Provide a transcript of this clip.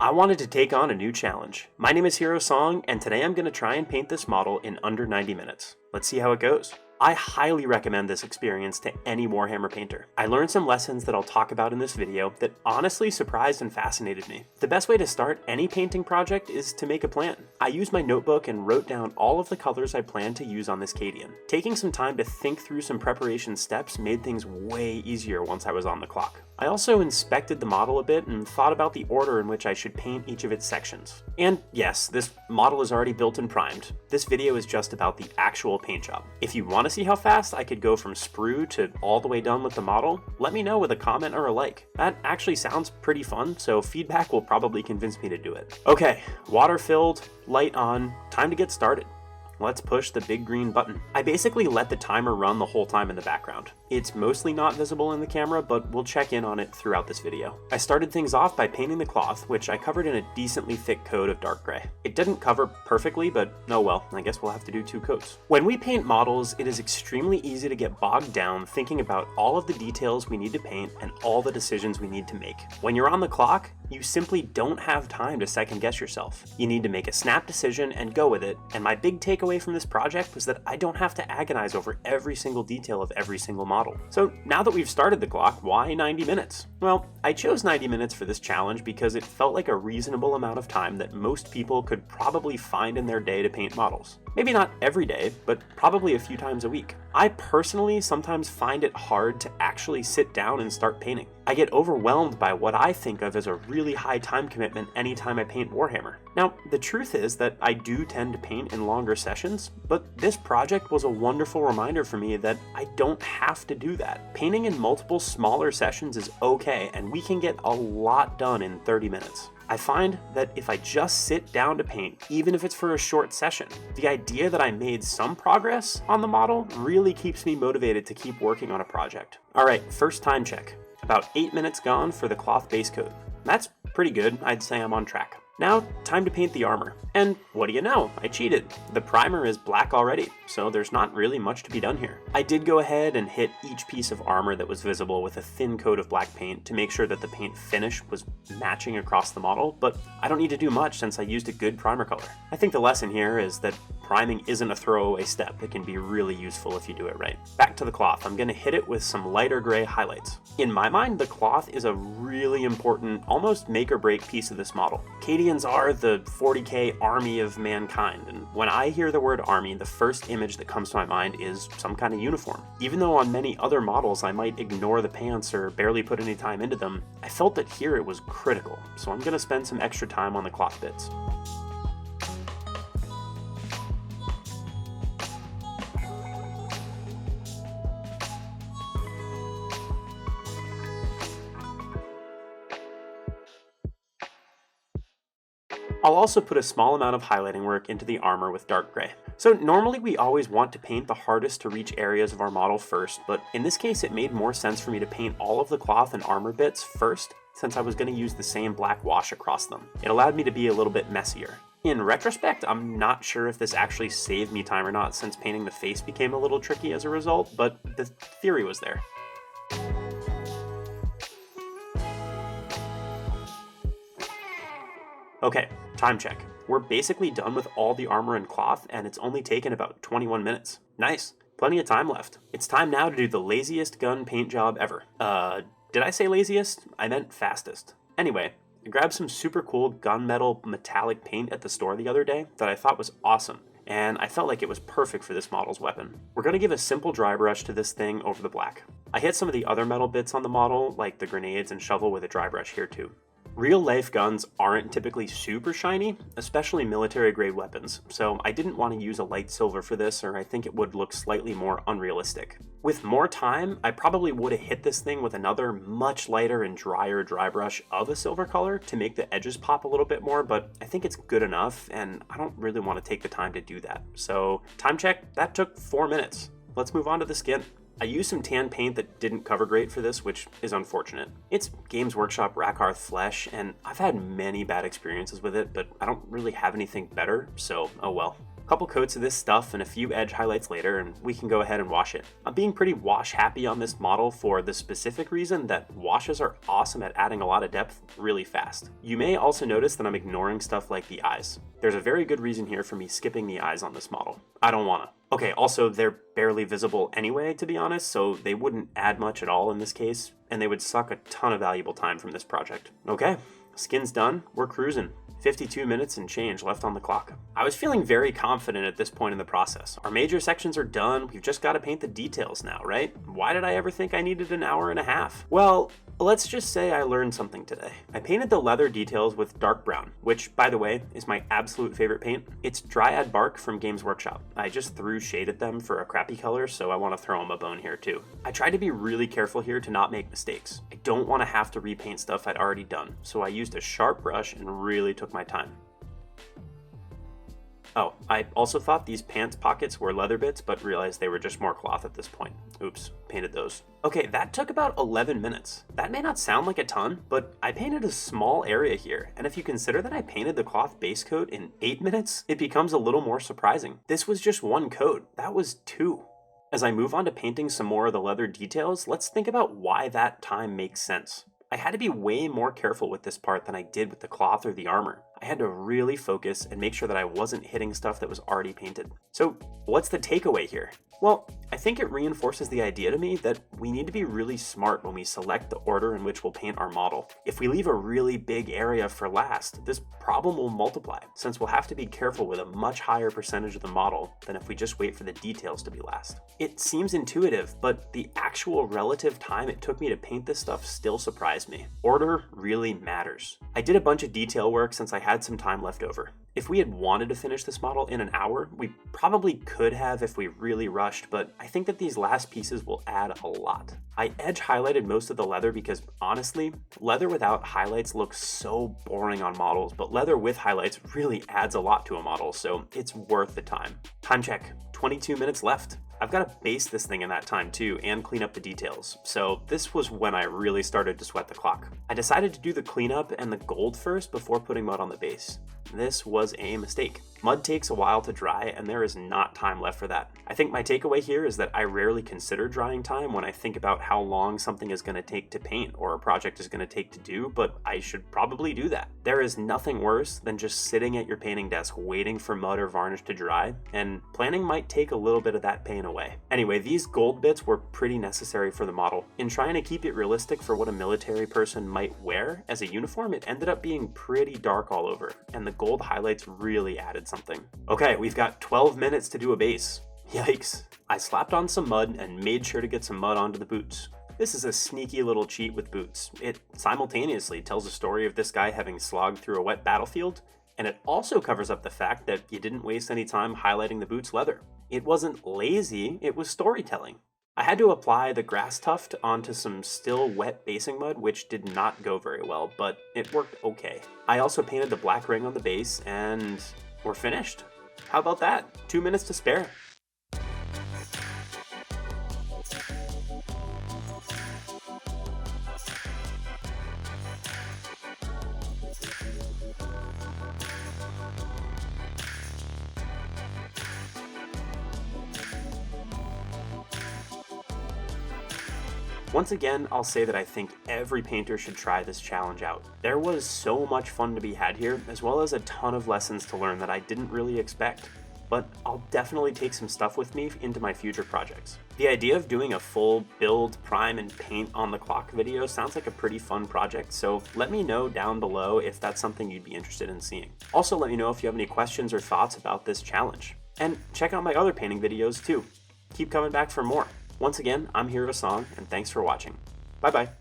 I wanted to take on a new challenge. My name is Hero Song, and today I'm going to try and paint this model in under 90 minutes. Let's see how it goes. I highly recommend this experience to any Warhammer painter. I learned some lessons that I'll talk about in this video that honestly surprised and fascinated me. The best way to start any painting project is to make a plan. I used my notebook and wrote down all of the colors I plan to use on this Cadian. Taking some time to think through some preparation steps made things way easier once I was on the clock. I also inspected the model a bit and thought about the order in which I should paint each of its sections. And yes, this model is already built and primed. This video is just about the actual paint job. If you want to see how fast I could go from sprue to all the way done with the model, let me know with a comment or a like. That actually sounds pretty fun, so feedback will probably convince me to do it. Okay, water filled, light on, time to get started. Let's push the big green button. I basically let the timer run the whole time in the background. It's mostly not visible in the camera, but we'll check in on it throughout this video. I started things off by painting the cloth, which I covered in a decently thick coat of dark gray. It didn't cover perfectly, but oh well, I guess we'll have to do 2 coats. When we paint models, it is extremely easy to get bogged down thinking about all of the details we need to paint and all the decisions we need to make. When you're on the clock, you simply don't have time to second guess yourself. You need to make a snap decision and go with it, and my big takeaway from this project was that I don't have to agonize over every single detail of every single model. So now that we've started the clock, why 90 minutes? Well, I chose 90 minutes for this challenge because it felt like a reasonable amount of time that most people could probably find in their day to paint models. Maybe not every day, but probably a few times a week. I personally sometimes find it hard to actually sit down and start painting. I get overwhelmed by what I think of as a really high time commitment anytime I paint Warhammer. Now, the truth is that I do tend to paint in longer sessions, but this project was a wonderful reminder for me that I don't have to do that. Painting in multiple smaller sessions is okay, and we can get a lot done in 30 minutes. I find that if I just sit down to paint, even if it's for a short session, the idea that I made some progress on the model really keeps me motivated to keep working on a project. Alright, first time check. About 8 minutes gone for the cloth base coat. That's pretty good, I'd say I'm on track. Now, time to paint the armor. And what do you know? I cheated. The primer is black already, so there's not really much to be done here. I did go ahead and hit each piece of armor that was visible with a thin coat of black paint to make sure that the paint finish was matching across the model, but I don't need to do much since I used a good primer color. I think the lesson here is that priming isn't a throwaway step. It can be really useful if you do it right. Back to the cloth. I'm going to hit it with some lighter gray highlights. In my mind, the cloth is a really important, almost make or break piece of this model. Cadians are the 40k army of mankind, and when I hear the word army, the first image that comes to my mind is some kind of uniform. Even though on many other models I might ignore the pants or barely put any time into them, I felt that here it was critical, so I'm going to spend some extra time on the cloth bits. I'll also put a small amount of highlighting work into the armor with dark gray. So normally we always want to paint the hardest to reach areas of our model first, but in this case it made more sense for me to paint all of the cloth and armor bits first, since I was going to use the same black wash across them. It allowed me to be a little bit messier. In retrospect, I'm not sure if this actually saved me time or not, since painting the face became a little tricky as a result, but the theory was there. Okay, time check. We're basically done with all the armor and cloth, and it's only taken about 21 minutes. Nice. Plenty of time left. It's time now to do the laziest gun paint job ever. Did I say laziest? I meant fastest. Anyway, I grabbed some super cool gunmetal metallic paint at the store the other day that I thought was awesome, and I felt like it was perfect for this model's weapon. We're going to give a simple dry brush to this thing over the black. I hit some of the other metal bits on the model, like the grenades and shovel, with a dry brush here too. Real-life guns aren't typically super shiny, especially military-grade weapons, so I didn't want to use a light silver for this, or I think it would look slightly more unrealistic. With more time, I probably would have hit this thing with another much lighter and drier dry brush of a silver color to make the edges pop a little bit more, but I think it's good enough, and I don't really want to take the time to do that. So, time check, that took 4 minutes. Let's move on to the skin. I used some tan paint that didn't cover great for this, which is unfortunate. It's Games Workshop Rakarth Flesh, and I've had many bad experiences with it, but I don't really have anything better, so oh well. Couple coats of this stuff and a few edge highlights later, and we can go ahead and wash it. I'm being pretty wash happy on this model for the specific reason that washes are awesome at adding a lot of depth really fast. You may also notice that I'm ignoring stuff like the eyes. There's a very good reason here for me skipping the eyes on this model. I don't wanna. Okay, also they're barely visible anyway, to be honest, so they wouldn't add much at all in this case, and they would suck a ton of valuable time from this project. Okay, skin's done, we're cruising. 52 minutes and change left on the clock. I was feeling very confident at this point in the process. Our major sections are done, we've just got to paint the details now, right? Why did I ever think I needed an hour and a half? Well, let's just say I learned something today. I painted the leather details with dark brown, which, by the way, is my absolute favorite paint. It's Dryad Bark from Games Workshop. I just threw shade at them for a crappy color, so I want to throw them a bone here too. I tried to be really careful here to not make mistakes. I don't want to have to repaint stuff I'd already done, so I used a sharp brush and really took my time. Oh, I also thought these pants pockets were leather bits, but realized they were just more cloth at this point. Oops, painted those. Okay, that took about 11 minutes. That may not sound like a ton, but I painted a small area here, and if you consider that I painted the cloth base coat in 8 minutes, it becomes a little more surprising. This was just one coat, that was 2. As I move on to painting some more of the leather details, let's think about why that time makes sense. I had to be way more careful with this part than I did with the cloth or the armor. I had to really focus and make sure that I wasn't hitting stuff that was already painted. So what's the takeaway here? Well, I think it reinforces the idea to me that we need to be really smart when we select the order in which we'll paint our model. If we leave a really big area for last, this problem will multiply, since we'll have to be careful with a much higher percentage of the model than if we just wait for the details to be last. It seems intuitive, but the actual relative time it took me to paint this stuff still surprised me. Order really matters. I did a bunch of detail work since I had some time left over. If we had wanted to finish this model in an hour, we probably could have if we really rushed, but I think that these last pieces will add a lot. I edge highlighted most of the leather because honestly, leather without highlights looks so boring on models, but leather with highlights really adds a lot to a model, so it's worth the time. Time check, 22 minutes left. I've got to base this thing in that time too and clean up the details, so this was when I really started to sweat the clock. I decided to do the cleanup and the gold first before putting mud on the base. This was a mistake. Mud takes a while to dry and there is not time left for that. I think my takeaway here is that I rarely consider drying time when I think about how long something is going to take to paint or a project is going to take to do, but I should probably do that. There is nothing worse than just sitting at your painting desk waiting for mud or varnish to dry, and planning might take a little bit of that pain away. Anyway, these gold bits were pretty necessary for the model. In trying to keep it realistic for what a military person might wear as a uniform, it ended up being pretty dark all over, and the gold highlights really added something. Okay, we've got 12 minutes to do a base. Yikes. I slapped on some mud and made sure to get some mud onto the boots. This is a sneaky little cheat with boots. It simultaneously tells a story of this guy having slogged through a wet battlefield, and it also covers up the fact that you didn't waste any time highlighting the boots' leather. It wasn't lazy, it was storytelling. I had to apply the grass tuft onto some still wet basing mud, which did not go very well, but it worked okay. I also painted the black ring on the base, and we're finished. How about that? 2 minutes to spare. Once again, I'll say that I think every painter should try this challenge out. There was so much fun to be had here, as well as a ton of lessons to learn that I didn't really expect. But I'll definitely take some stuff with me into my future projects. The idea of doing a full build, prime, and paint on the clock video sounds like a pretty fun project, so let me know down below if that's something you'd be interested in seeing. Also let me know if you have any questions or thoughts about this challenge. And check out my other painting videos too. Keep coming back for more. Once again, I'm Hero Song, and thanks for watching. Bye bye.